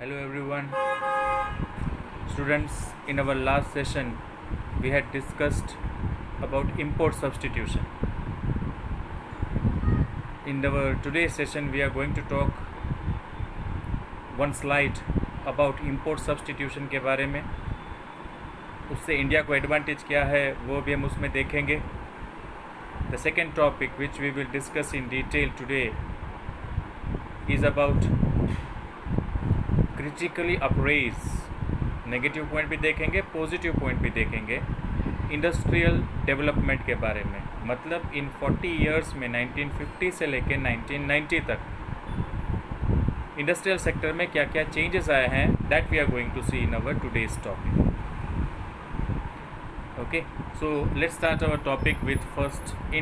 Hello everyone. Students, in our last session we had discussed about import substitution. In our today's session we are going to talk one slide about import substitution के बारे में. उससे India को advantage क्या है वो भी हम उसमें देखेंगे. The second topic which we will discuss in detail today is about critically appraise. Negative point भी देखेंगे, पॉजिटिव पॉइंट भी देखेंगे. इंडस्ट्रियल डेवलपमेंट के बारे में, मतलब इन 40 इयर्स में 1950 से लेकर 1990 तक इंडस्ट्रियल सेक्टर में क्या क्या चेंजेस आए हैं, that we are going to see in our today's topic. Okay, so let's start our topic with first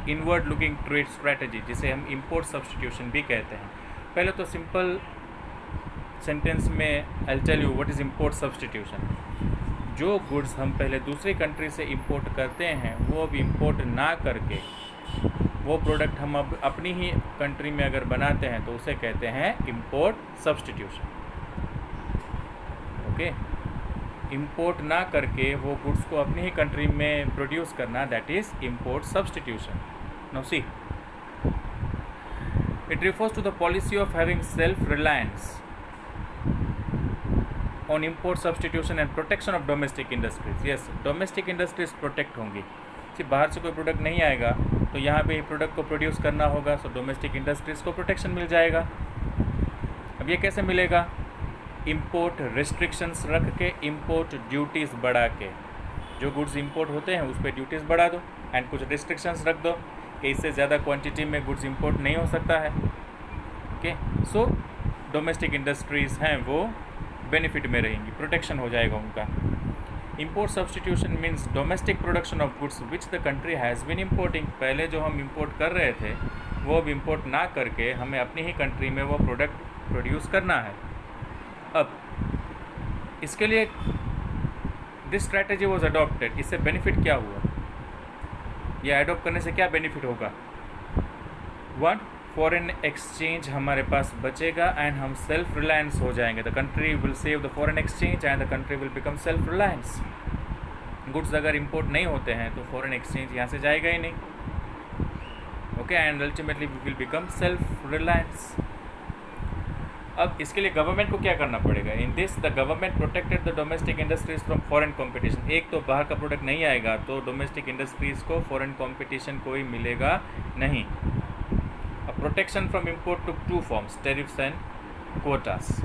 inward looking trade strategy, जिसे हम इंपोर्ट सब्स्टिट्यूशन भी कहते हैं. पहले तो सिंपल सेंटेंस में I tell you what is import substitution. जो goods हम पहले दूसरी कंट्री से इंपोर्ट करते हैं वो अब इंपोर्ट ना करके वो प्रोडक्ट हम अब अपनी ही कंट्री में अगर बनाते हैं तो उसे कहते हैं इंपोर्ट सब्स्टिट्यूशन. ओके, इंपोर्ट ना करके वो गुड्स को अपनी ही कंट्री में प्रोड्यूस करना, that is import substitution. Now see, it refers to the policy of having self-reliance on import substitution and protection of domestic industries. Yes, domestic industries protect होंगी. सिर्फ बाहर से कोई प्रोडक्ट नहीं आएगा तो यहाँ पे ही प्रोडक्ट को प्रोड्यूस करना होगा, सो डोमेस्टिक इंडस्ट्रीज़ को प्रोटेक्शन मिल जाएगा. अब ये कैसे मिलेगा? इंपोर्ट रिस्ट्रिक्शंस रख के, इंपोर्ट ड्यूटीज़ बढ़ा के. जो गुड्स इंपोर्ट होते हैं उस पर ड्यूटीज़ बढ़ा दो एंड कुछ रिस्ट्रिक्शंस रख दो कि इससे ज़्यादा क्वांटिटी में गुड्स इंपोर्ट नहीं हो सकता है. ओके, सो डोमेस्टिक इंडस्ट्रीज़ हैं वो बेनिफिट में रहेंगी, प्रोटेक्शन हो जाएगा उनका. Import substitution means domestic production of goods which the country has been importing. पहले जो हम इंपोर्ट कर रहे थे वो अब इंपोर्ट ना करके हमें अपनी ही कंट्री में वो प्रोडक्ट प्रोड्यूस करना है. अब इसके लिए दिस स्ट्रैटेजी वॉज अडॉप्टेड. इससे बेनिफिट क्या हुआ, या अडॉप्ट करने से क्या बेनिफिट होगा? वन, फॉरेन एक्सचेंज हमारे पास बचेगा एंड हम सेल्फ रिलायंस हो जाएंगे. The country will save the foreign exchange and the country will become self Reliance. Goods अगर इंपोर्ट नहीं होते हैं तो फॉरेन एक्सचेंज यहाँ से जाएगा ही नहीं. Okay, and ultimately we will become self reliance. अब इसके लिए गवर्नमेंट को क्या करना पड़ेगा? In this the government protected the domestic industries from foreign competition. एक तो बाहर का प्रोडक्ट नहीं आएगा तो डोमेस्टिक इंडस्ट्रीज़ को फॉरेन कंपटीशन कोई मिलेगा नहीं. Protection from import to two forms, tariffs and quotas.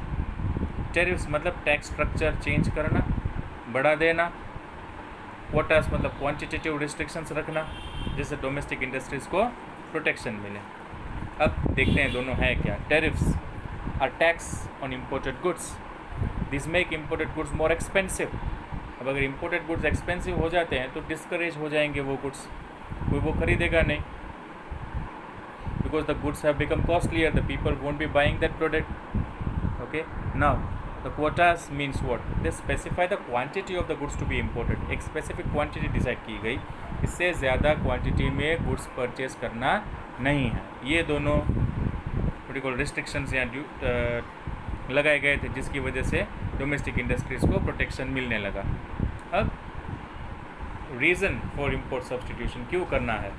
Tariffs मतलब टैक्स स्ट्रक्चर चेंज करना, बढ़ा देना. कोटास मतलब क्वांटिटेटिव रिस्ट्रिक्शंस रखना, जिससे डोमेस्टिक इंडस्ट्रीज़ को प्रोटेक्शन मिले. अब देखते हैं दोनों है क्या. Tariffs are tax on imported goods. This make imported goods more expensive. अब अगर इम्पोर्टेड गुड्स एक्सपेंसिव हो जाते हैं तो डिस्करेज हो जाएंगे वो गुड्स, कोई वो खरीदेगा नहीं. Because the goods have become costlier, the people won't be buying that product. Okay, now the quotas means what? They specify the quantity of the goods to be imported. एक specific quantity decide की गई, इससे ज़्यादा quantity में goods purchase करना नहीं है. ये दोनों particular restrictions या लगाए गए थे जिसकी वजह से domestic industries को protection मिलने लगा. अब reason for import substitution क्यों करना है?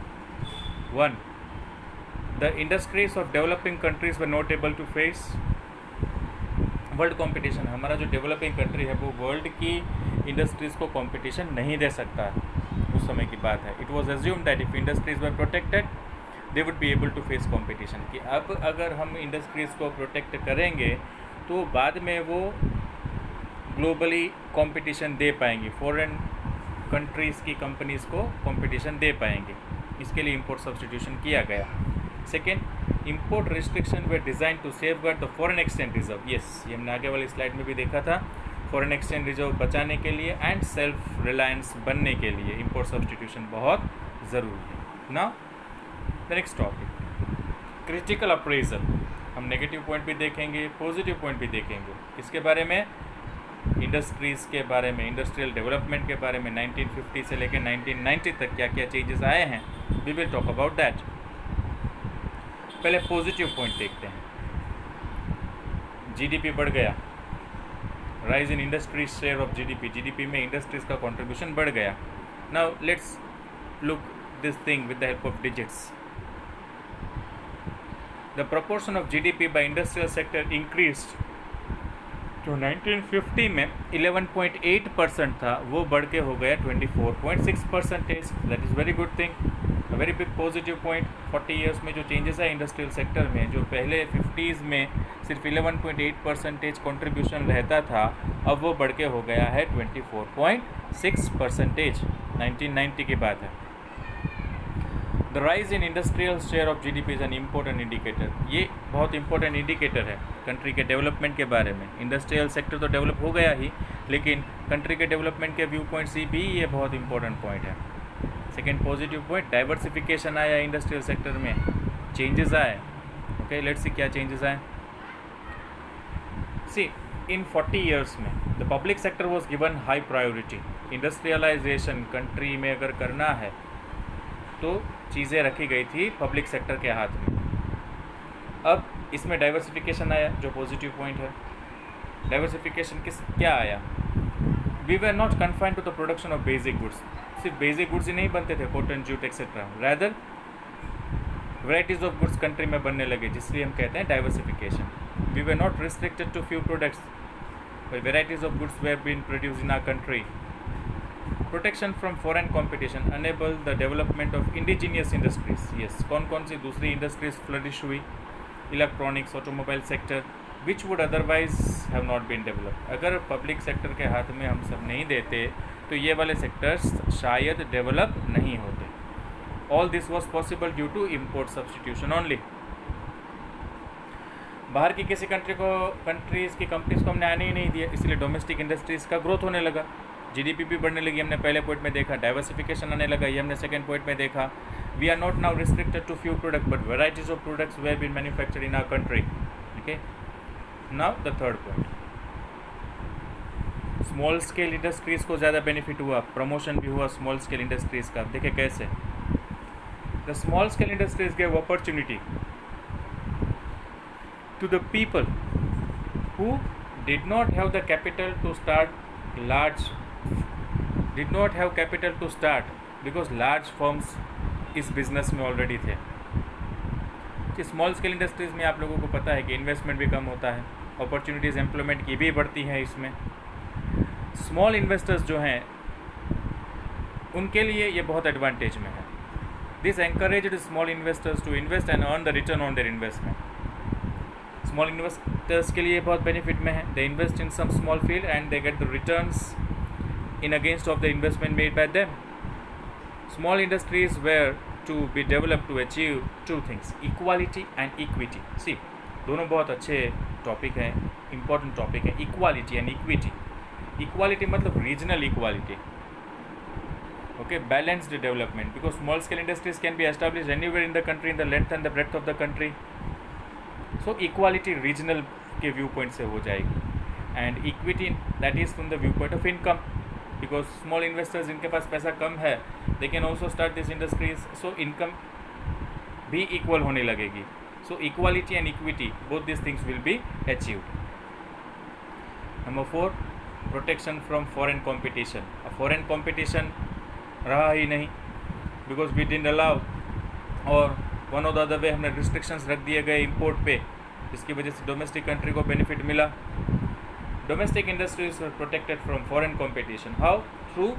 One, the industries of developing countries were not able to face world competition. हमारा जो डेवलपिंग कंट्री है वो वर्ल्ड की इंडस्ट्रीज़ को कंपटीशन नहीं दे सकता है. उस समय की बात है. It was assumed that if industries were protected they would be able to face competition. कि अब अगर हम इंडस्ट्रीज़ को प्रोटेक्ट करेंगे तो बाद में वो ग्लोबली कंपटीशन दे पाएंगी, फॉरेन कंट्रीज़ की कंपनीज़ को कंपटीशन दे पाएंगे. इसके लिए इंपोर्ट सब्स्टिट्यूशन किया गया. Second, import restriction were design to safeguard the foreign exchange reserve. Yes, ये हमने आगे वाली स्लाइड में भी देखा था. फॉरेन एक्सचेंज रिजर्व बचाने के लिए एंड सेल्फ रिलायंस बनने के लिए इंपोर्ट सब्स्टिट्यूशन बहुत ज़रूरी है. Now the next topic, critical appraisal. हम नेगेटिव पॉइंट भी देखेंगे, पॉजिटिव पॉइंट भी देखेंगे. किसके बारे में? इंडस्ट्रीज़ के बारे में, इंडस्ट्रियल डेवलपमेंट के बारे में. 1950 से लेकर 1990 तक क्या क्या चेंजेस आए हैं, we will talk about that. पहले पॉजिटिव पॉइंट देखते हैं. जीडीपी बढ़ गया, rise in industry share of GDP में इंडस्ट्रीज का कंट्रीब्यूशन बढ़ गया. Now let's look this thing with the help of digits. The proportion of GDP by industrial sector increased. जो 1950 में 11.8% था वो बढ़ के हो गया 24.6%. That is very good thing, a very big positive point. 40 years में जो चेंजेस है इंडस्ट्रियल सेक्टर में, जो पहले 50s में सिर्फ 11.8% कंट्रीब्यूशन रहता था, अब वो बढ़ के हो गया है 24.6%. 1990 की बात है. The rise in industrial share of GDP is an important indicator. ये बहुत इंपॉर्टेंट इंडिकेटर है कंट्री के डेवलपमेंट के बारे में. इंडस्ट्रियल सेक्टर तो डेवलप हो गया ही, लेकिन कंट्री के डेवलपमेंट के व्यू पॉइंट से भी ये बहुत इंपॉर्टेंट पॉइंट है. सेकेंड पॉजिटिव पॉइंट, डाइवर्सिफिकेशन आया इंडस्ट्रियल सेक्टर में, चेंजेस आए. ओके, लेट्स सी क्या चेंजेस आए. सी, इन 40 ईयर्स में the public sector was given high priority. Industrialization country में अगर करना है तो चीज़ें रखी गई थी पब्लिक सेक्टर के हाथ में. अब इसमें डाइवर्सिफिकेशन आया जो पॉजिटिव पॉइंट है. डाइवर्सिफिकेशन क्या आया? We were not confined to the production of basic goods. सिर्फ बेसिक गुड्स ही नहीं बनते थे, cotton, jute et cetera. Rather varieties of goods country में बनने लगे, जिसलिए हम कहते हैं diversification. We were not restricted to few products, varieties of goods were been produce in our country. Protection from foreign competition enable the development of indigenous industries. Yes, कौन कौन सी दूसरी इंडस्ट्रीज फ्लरिश हुई? Electronics, automobile sector, which would otherwise have not been develop. अगर public sector के हाथ में हम सब नहीं देते तो ये वाले सेक्टर्स शायद डेवलप नहीं होते. All this was possible due to import substitution only. बाहर की किसी कंट्रीज़ की कंपनीज़ को हमने आने ही नहीं दिया, इसलिए डोमेस्टिक इंडस्ट्रीज़ का ग्रोथ होने लगा. जीडीपी भी बढ़ने लगी, हमने पहले पॉइंट में देखा. डाइवर्सिफिकेशन आने लगा, ये हमने सेकंड पॉइंट में देखा. We are not now restricted to few product but varieties of products were been manufactured in our country. Okay, now the third point, small scale industries को ज़्यादा बेनिफिट हुआ, प्रमोशन भी हुआ स्मॉल स्केल इंडस्ट्रीज़ का. देखिए कैसे. The small scale industries gave opportunity to the people who did not have the capital to start because large firms इस business में ऑलरेडी थे. कि स्मॉल स्केल इंडस्ट्रीज़ में आप लोगों को पता है कि इन्वेस्टमेंट भी कम होता है, अपॉर्चुनिटीज़ एम्प्लॉयमेंट की भी बढ़ती हैं इसमें. स्मॉल इन्वेस्टर्स जो हैं उनके लिए ये बहुत एडवांटेज में है. This encouraged small investors to invest and earn the return on their investment. Small investors के लिए बहुत बेनिफिट में है. They invest in some small field and they get the returns in against of the investment made by them. Small industries were to be developed to achieve two things, equality and equity. See, दोनों बहुत अच्छे topic हैं, important topic है. equality and equity. equality मतलब regional equality. Okay, balanced development, because small scale industries can be established anywhere in the country in the length and the breadth of the country. So equality regional के view point से हो जाएगी. And equity, that is from the viewpoint of income. Because small investors जिनके पास पैसा कम है, they can also start this industries, so income भी equal होने लगेगी. So equality and equity, both these things will be achieved. Number 4, protection from foreign competition. A foreign competition रहा ही नहीं, because we didn't allow, और one or the other way हमने restrictions रख दिए गए import पे, जिसकी वजह से domestic country को benefit मिला. Domestic industries were protected from foreign competition. How? Through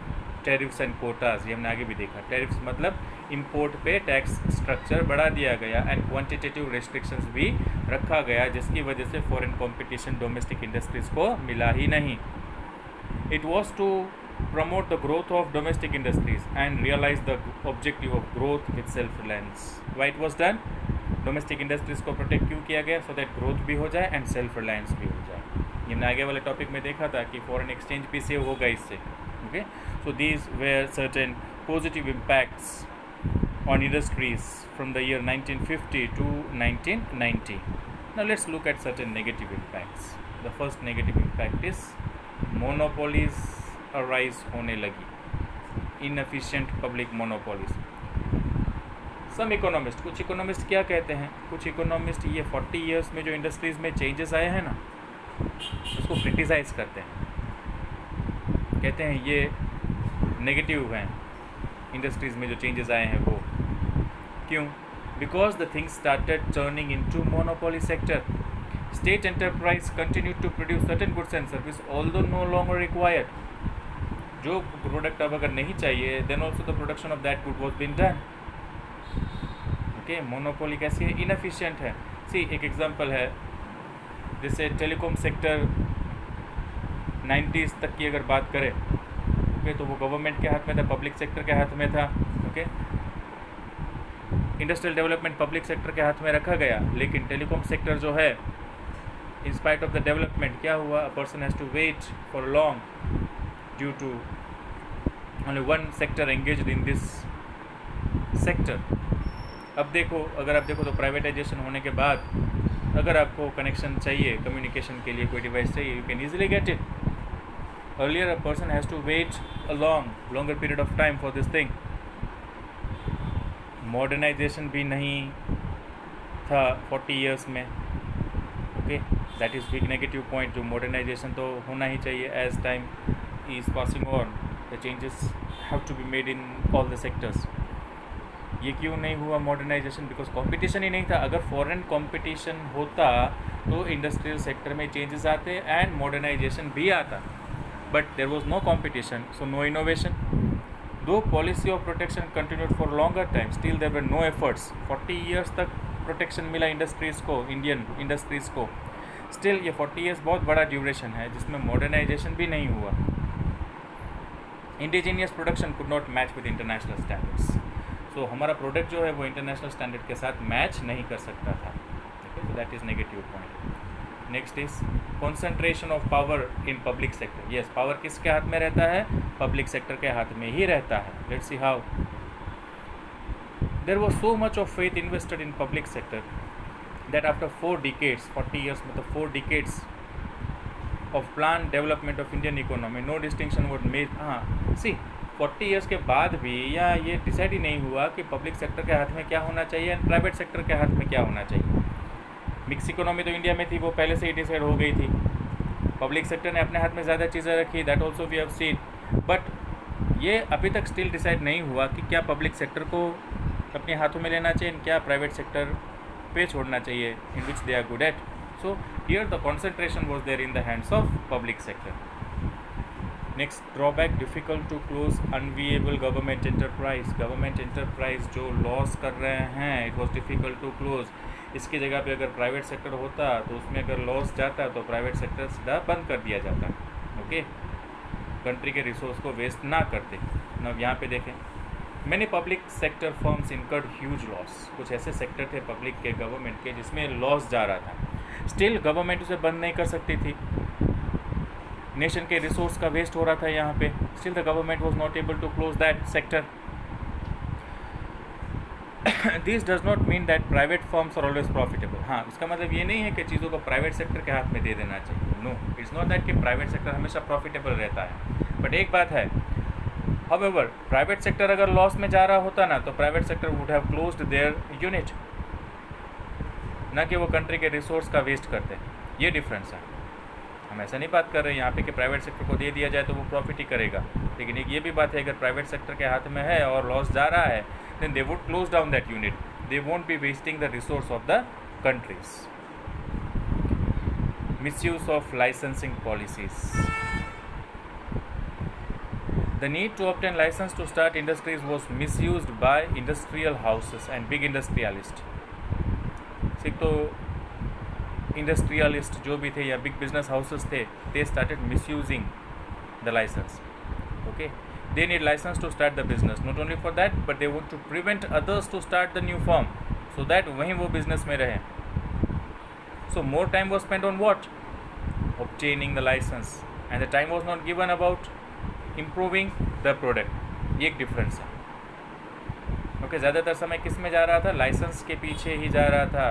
tariffs and quotas. ये हमने आगे भी देखा. Tariffs मतलब import पे टैक्स स्ट्रक्चर बढ़ा दिया गया एंड क्वांटिटेटिव रेस्ट्रिक्शंस भी रखा गया, जिसकी वजह से फॉरेन कंपटीशन डोमेस्टिक इंडस्ट्रीज़ को मिला ही नहीं. It was to promote the growth of domestic industries and realize the objective of growth with self-reliance. Why it was done? Domestic industries को प्रोटेक्ट क्यों किया गया? सो दैट ग्रोथ भी हो जाए एंड सेल्फ रिलायंस भी हो जाए. ये हमने आगे वाले टॉपिक में देखा था कि फॉरेन एक्सचेंज भी सेव होगा इससे. Okay, so these where certain positive impacts on industries from the year 1950 to 1990. Now let's look at certain negative impacts. The first negative impact is monopolies arise होने लगी, inefficient public monopolies. सम economist, कुछ economist क्या कहते हैं? कुछ economist ये 40 years में जो इंडस्ट्रीज़ में चेंजेस आए हैं ना, उसको क्रिटिसाइज़ करते हैं, कहते हैं ये नेगेटिव हैं इंडस्ट्रीज़ में जो चेंजेस आए हैं वो। क्यों? Because the things started turning into monopoly sector. State enterprise continued to produce certain goods and service although no longer required. जो प्रोडक्ट अब अगर नहीं चाहिए then also the production of that good was being done. Okay, monopoly कैसी है? Inefficient है। सी एक example है, जैसे टेलीकॉम सेक्टर 90s तक की अगर बात करें, ओके, तो वो गवर्नमेंट के हाथ में था, पब्लिक सेक्टर के हाथ में था। Okay, industrial development public sector के हाथ में रखा गया, लेकिन टेलीकॉम सेक्टर जो है, in spite of the development, क्या हुआ? A person has to wait for long due to only one sector engaged in this sector. अब देखो, अगर आप देखो तो प्राइवेटाइजेशन होने के बाद अगर आपको कनेक्शन चाहिए कम्युनिकेशन के लिए, कोई डिवाइस चाहिए, you can easily get it. Earlier a person has to wait a longer period of time for this thing. Modernization भी नहीं था 40 ईयर्स में। Okay, that is big negative point. जो मॉडर्नाइजेशन तो होना ही चाहिए, as time is passing on the changes have to be made in all the sectors. ये क्यों नहीं हुआ मॉडर्नाइजेशन? बिकॉज कंपटीशन ही नहीं था। अगर फॉरेन कंपटीशन होता तो इंडस्ट्रियल सेक्टर में चेंजेस आते एंड मॉडर्नाइजेशन भी आता, but there was no competition, so no innovation. Though policy of protection continued for longer time, still there were no efforts. 40 years तक प्रोटेक्शन मिला इंडस्ट्रीज़ को, Indian industries को। Still ये 40 years बहुत बड़ा ड्यूरेशन है जिसमें मॉडर्नाइजेशन भी नहीं हुआ। Indigenous production could not match with international standards. So हमारा प्रोडक्ट जो है वो इंटरनेशनल स्टैंडर्ड के साथ मैच नहीं कर सकता था। तो that is negative point. Next is concentration of power in public sector. Yes, power किसके हाथ में रहता है? पब्लिक सेक्टर के हाथ में ही रहता है। Let's see how. There was so much of faith invested in public sector that after 4 decades, 40 years मतलब 4 decades of planned development of Indian economy, no distinction was made। हाँ, see 40 years के बाद भी या ये डिसाइड ही नहीं हुआ कि पब्लिक सेक्टर के हाथ में क्या होना चाहिए एंड प्राइवेट सेक्टर के हाथ में क्या होना चाहिए। मिक्स इकोनॉमी तो इंडिया में थी, वो पहले से ही डिसाइड हो गई थी। पब्लिक सेक्टर ने अपने हाथ में ज़्यादा चीज़ें रखी, that also we have seen, but ये अभी तक स्टिल डिसाइड नहीं हुआ कि क्या पब्लिक सेक्टर को अपने हाथों में लेना चाहिए, क्या प्राइवेट सेक्टर पे छोड़ना चाहिए, in which they are good at. So here the concentration was there in the hands of public sector. Next drawback, difficult to close unviable government enterprise. Government enterprise जो लॉस कर रहे हैं, it was difficult to close. इसकी जगह पे अगर private sector होता तो उसमें अगर लॉस जाता तो प्राइवेट सेक्टर सीधा बंद कर दिया जाता। ओके, कंट्री के रिसोर्स को वेस्ट ना करते। अब यहाँ पे देखें, many public sector firms incurred huge loss. कुछ ऐसे सेक्टर थे पब्लिक के, गवर्नमेंट के, जिसमें लॉस जा रहा था। स्टिल गवर्नमेंट उसे बंद नहीं कर सकती थी। नेशन के रिसोर्स का वेस्ट हो रहा था यहाँ पे, still the government was not able to close that sector. This does not mean that private firms are always profitable. हाँ, इसका मतलब ये नहीं है कि चीज़ों को प्राइवेट सेक्टर के हाथ में दे देना चाहिए। नो, इट्स नॉट दैट कि प्राइवेट सेक्टर हमेशा प्रॉफिटेबल रहता है। बट एक बात है, हाउएवर प्राइवेट सेक्टर अगर लॉस में जा रहा होता ना, तो प्राइवेट सेक्टर would have closed their unit, ना कि वो कंट्री के रिसोर्स का वेस्ट करते। ये डिफरेंस है। हम ऐसा नहीं बात कर रहे हैं यहाँ पे कि प्राइवेट सेक्टर को दे दिया जाए तो वो प्रॉफिट ही करेगा, लेकिन एक ये भी बात है, अगर प्राइवेट सेक्टर के हाथ में है और लॉस जा रहा है, then they would close down that unit, they won't be wasting the resource of the countries. Misuse of licensing policies. The need to obtain license to start industries was misused by industrial houses and big industrialists। सिर्फ तो industrialist जो भी थे या big business houses थे, they started misusing the license। Okay, they need license to start the business, not only for that but they want to prevent others to start the new firm so that वहीं वो business में रहें। So more time was spent on what? Obtaining the license, and the time was not given about improving the product. ये एक difference है। Okay, ज़्यादातर समय किस में जा रहा था? लाइसेंस के पीछे ही जा रहा था।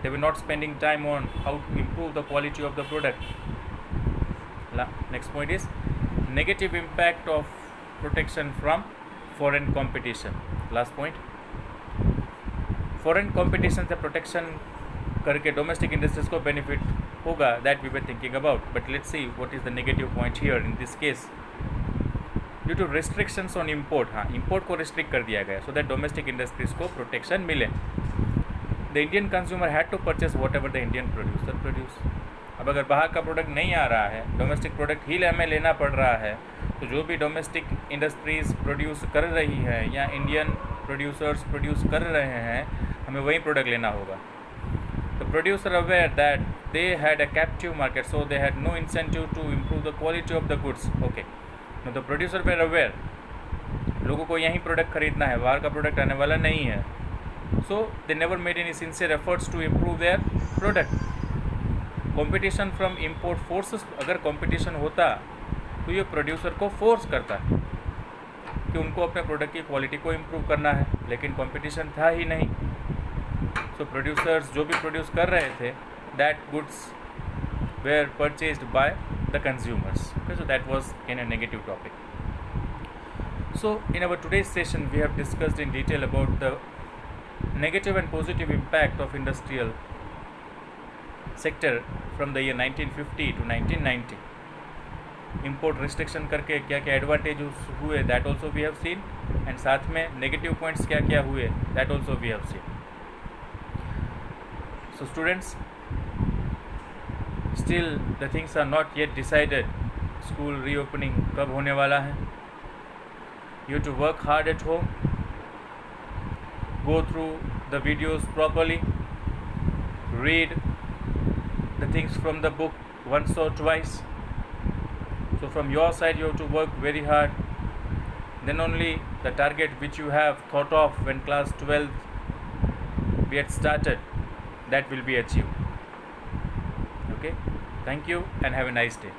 They were not spending time on how to improve the quality of the product. Next point is negative impact of protection from foreign competition. Last point, foreign competition से प्रोटेक्शन करके डोमेस्टिक इंडस्ट्रीज को benefit होगा, that we were thinking about. But let's see what is the negative point here in this case. Due to restrictions on import, हाँ import को restrict कर दिया गया so that domestic industries को protection मिले. The Indian consumer had to purchase whatever the Indian producer produce. अब अगर बाहर का प्रोडक्ट नहीं आ रहा है, डोमेस्टिक प्रोडक्ट ही हमें लेना पड़ रहा है, तो जो भी डोमेस्टिक इंडस्ट्रीज़ प्रोड्यूस कर रही है या इंडियन प्रोड्यूसर्स प्रोड्यूस कर रहे हैं, हमें वही प्रोडक्ट लेना होगा. The producer aware that they had a captive market so they had no incentive to improve the quality of the goods. Okay, the producer were aware, लोगों को यही प्रोडक्ट खरीदना है, बाहर का प्रोडक्ट आने वाला नहीं है. So they never made any sincere efforts to improve their product. Competition from import forces, अगर कंपटीशन होता तो ये प्रोड्यूसर को फोर्स करता है कि उनको अपने प्रोडक्ट की क्वालिटी को इम्प्रूव करना है, लेकिन कंपटीशन था ही नहीं. सो प्रोड्यूसर्स जो भी प्रोड्यूस कर रहे थे, that goods were purchased by the consumers. Okay, so that was again a negative topic. So in our today's session we have discussed in detail about the negative and positive impact of industrial sector from the year 1950 to 1990. Import restriction करके क्या क्या advantages हुए, that also we have seen, and साथ में negative points क्या क्या हुए, that also we have seen. So students, still the things are not yet decided. School reopening कब होने वाला है. You have to work hard at home, go through the videos properly, read the things from the book once or twice. So from your side you have to work very hard, then only the target which you have thought of when class 12 get started, that will be achieved. Okay, thank you and have a nice day.